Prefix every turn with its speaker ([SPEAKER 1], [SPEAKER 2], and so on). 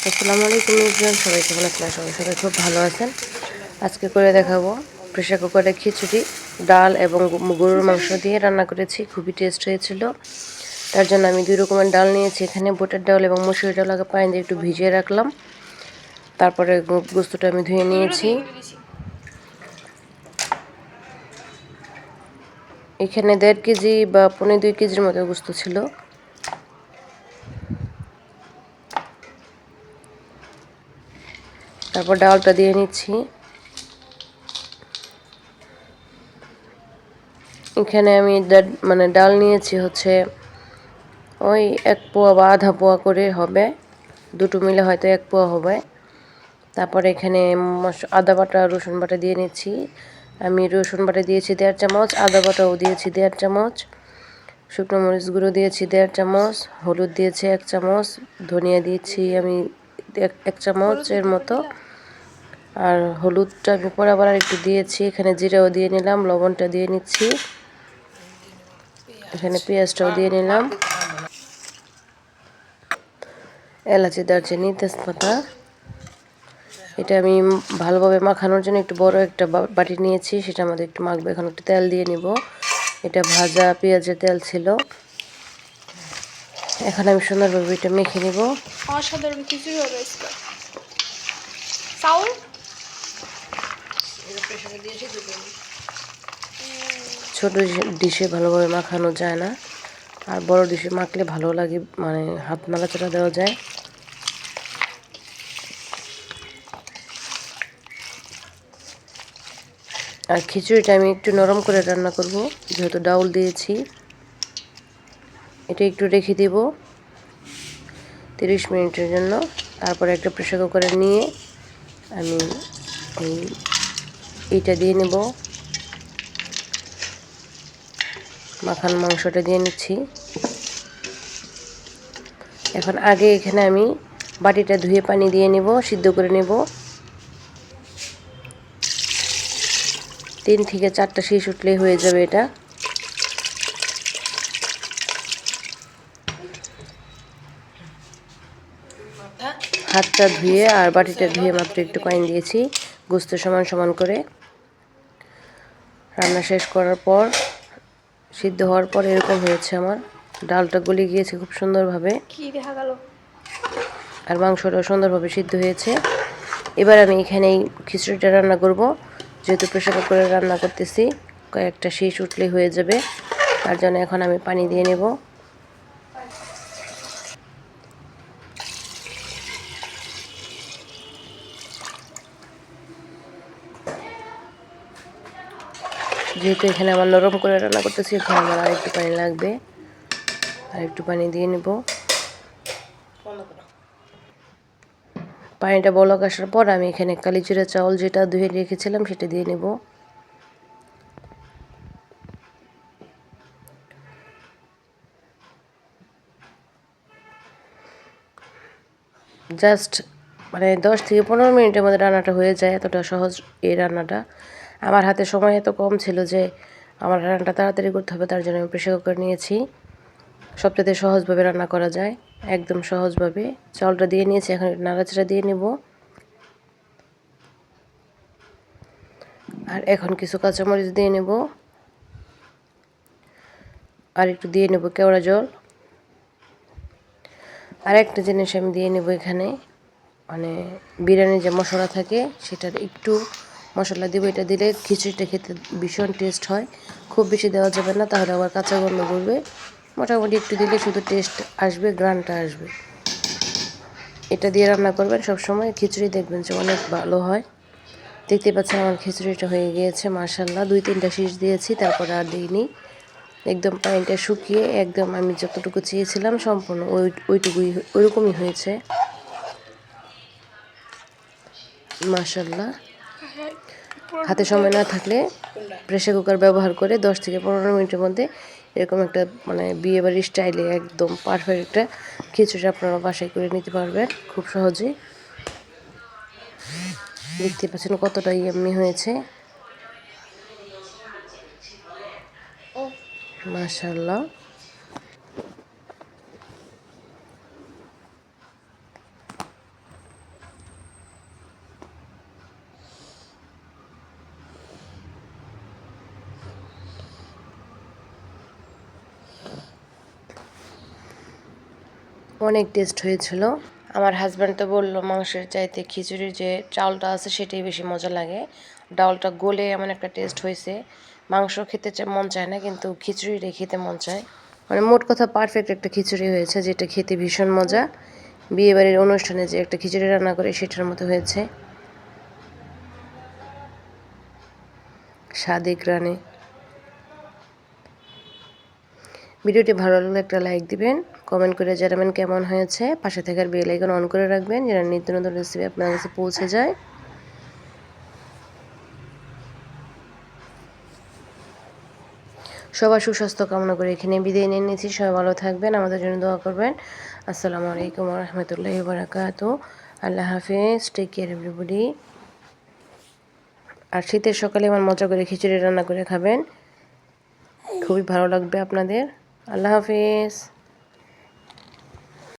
[SPEAKER 1] আসসালামু আলাইকুম ইব্রাহিম, সবাই কেমন আছেন? সবাই খুব ভালো আছেন। আজকে করে দেখাবো প্রেশার কুকারে খিচুড়ি, ডাল এবং গরুর মাংস দিয়ে রান্না করেছি। খুবই টেস্ট হয়েছিল। তার জন্য আমি 2 রকমের ডাল নিয়েছি। এখানে বুটের ডাল এবং মসুর ডাল আগে পানি দিয়ে একটু ভিজিয়ে রাখলাম। তারপরে গোস্তটা আমি ধুয়ে নিয়েছি। এখানে 1.5 কেজি বা 1.25 কেজির মতো গোস্ত ছিল। তারপর ডালটা দিয়ে নিচ্ছি। এখানে আমি ডাল নিয়েছি হচ্ছে ওই 1 পোয়া বা আধা পোয়া করে হবে, দুটো মিলে হয়তো 1 পোয়া হবে। তারপরে এখানে আদা বাটা রসুন বাটা দিয়ে নিচ্ছি। আমি রসুন বাটা দিয়েছি 1.5 চামচ, আদা বাটাও দিয়েছি 1.5 চামচ, শুকনো মরিচ গুঁড়ো দিয়েছি 1.5 চামচ, হলুদ দিয়েছি 1 চামচ, ধনিয়া দিয়েছি আমি 1 চামচের মতো। আর হলুদটা আমি পরে আবার একটু দিয়েছি। এখানে জিরাও দিয়ে নিলাম, লবণটা দিয়ে নিচ্ছি। এখানে পেঁয়াজটাও দিয়ে নিলাম, এলাচি, দারচিনি, তেজপাতা। এটা আমি ভালোভাবে মাখানোর জন্য একটু বড় একটা বাটি নিয়েছি, সেটা আমাদের একটু মাখবো। এখন একটু তেল দিয়ে নিব। এটা ভাজা পেঁয়াজের তেল ছিল। এখন আমি সুন্দরভাবে এটা মেখে নিব।
[SPEAKER 2] অসাধারণ খিচুড়ি হবে আজকে। চাউল
[SPEAKER 1] ছোট ডিশে ভালোভাবে মাখানো যায় না, আর বড় ডিশে মাখলে ভালো লাগে, মানে হাত নাড়াচাড়া দেওয়া যায়। আর খিচুড়িটা আমি একটু নরম করে রান্না করব, যেহেতু ডাউল দিয়েছি। এটা একটু রেখে দেব 30 মিনিটের জন্য। তারপরে একটা প্রেসার কুকারে নিয়ে আমি এইটা দিয়ে নেব, মাখানো মাংসটা দিয়ে নিচ্ছি। এখন আগে এখানে আমি বাটিটা ধুয়ে পানি দিয়ে নেব, সিদ্ধ করে নেব। 3 থেকে 4টা শীষ উঠলেই হয়ে যাবে এটা। হাতটা ধুয়ে আর বাটিটা ধুয়ে মাত্র একটু পানি দিয়েছি, গোস্ত সমান সমান করে। রান্না শেষ করার পর, সিদ্ধ হওয়ার পর এরকম হয়েছে আমার। ডালটা গলে গিয়েছে খুব সুন্দরভাবে,
[SPEAKER 2] কি দেখা গেল,
[SPEAKER 1] আর মাংসটাও সুন্দরভাবে সিদ্ধ হয়েছে। এবার আমি এখানে এই খিচুড়িটা রান্না করব। যেহেতু প্রেসার কুকারে রান্না করতেছি, কয়েকটা শীষ উঠলেই হয়ে যাবে। তার জন্য এখন আমি পানি দিয়ে নেব। যেহেতু এখানে আমার নরম করে রান্না করতেছি, এখানে আমার আর একটু পানি লাগবে। আর একটু পানি দিয়ে নেব। পানিটা বলক আসার পর আমি এখানে কালিজিরা চাউল যেটা ধুয়ে রেখেছিলাম সেটা দিয়ে নেব। জাস্ট 10 থেকে 15 মিনিটের মধ্যে রান্নাটা হয়ে যায়, এতটা সহজ এই রান্নাটা। আমার হাতে সময় এত কম ছিল যে আমার রান্নাটা তাড়াতাড়ি করতে হবে, তার জন্য আমি প্রেসার কুকার নিয়েছি। সবচেয়ে সহজভাবে রান্না করা যায়, একদম সহজভাবে। চাউলটা দিয়ে নিয়েছি, এখন নাড়াচাড়া দিয়ে নেব। আর এখন কিছু কাঁচামরিচ দিয়ে নেব, আর একটু দিয়ে নেব কেওড়া জল। আর একটা জিনিস আমি দিয়ে নেব এখানে, বিরিয়ানির যে মশলা থাকে সেটার একটু মশলা দিব। এটা দিলে খিচুড়িটা খেতে ভীষণ টেস্ট হয়। খুব বেশি দেওয়া যাবে না, তাহলে আবার কাঁচা গন্ধ করবে। মোটামুটি একটু দিলে শুধু টেস্ট আসবে, গ্রানটা আসবে। এটা দিয়ে রান্না করবেন সবসময়, খিচুড়ি দেখবেন যে অনেক ভালো হয়। দেখতে পাচ্ছেন আমার খিচুড়িটা হয়ে গিয়েছে মাশাআল্লাহ। 2-3টা শীষ দিয়েছি, তারপরে আর দিইনি। একদম পানিটা শুকিয়ে একদম আমি যতটুকু চেয়েছিলাম সম্পূর্ণ ওইটুকুই, ওইরকমই হয়েছে মাশাআল্লাহ। হাতে সময় না থাকলে প্রেসার কুকার ব্যবহার করে 10 থেকে 15 মিনিটের মধ্যে এরকম একটা বিয়েবাড়ির স্টাইলে একদম পারফেক্ট একটা খিচুড়ি আপনারা বাসায় করে নিতে পারবেন খুব সহজেই। দেখতে পাচ্ছেন কতটা ইয়াম্মি হয়েছে মাশাআল্লাহ। অনেক টেস্ট হয়েছিল। আমার হাজব্যান্ড তো বললো মাংসের চাইতে খিচুড়ির যে চাউলটা আছে সেটাই বেশি মজা লাগে। ডাউলটা গলে এমন একটা টেস্ট হয়েছে, মাংস খেতে মন চায় না, কিন্তু খিচুড়িটা খেতে মন চায়। মানে মোট কথা পারফেক্ট একটা খিচুড়ি হয়েছে, যেটা খেতে ভীষণ মজা। বিয়েবাড়ির অনুষ্ঠানে যে একটা খিচুড়ি রান্না করে সেটার মতো হয়েছে, স্বাদে গ্রানে। ভিডিওটি ভালো লাগলে একটা লাইক দিবেন, কমেন্ট করে জানাবেন কেমন হয়েছে। পাশে থাকার বেল আইকন অন করে রাখবেন যেন নিত্য নতুন রেসিপি আপনার কাছে পৌঁছে যায়। সবার সুস্বাস্থ্য কামনা করে এখানে বিদায় নিয়ে নিচ্ছি। সবাই ভালো থাকবেন, আমাদের জন্য দোয়া করবেন। আসসালামু আলাইকুম ওয়া রাহমাতুল্লাহি ওয়া বারাকাতুহু। আল্লাহ হাফেজ, টেক কেয়ার এভরিবডি। আর শীতের সকালে আমার মজা করে খিচুড়ি রান্না করে খাবেন, খুবই ভালো লাগবে আপনাদের। আল্লাহ হাফেজ।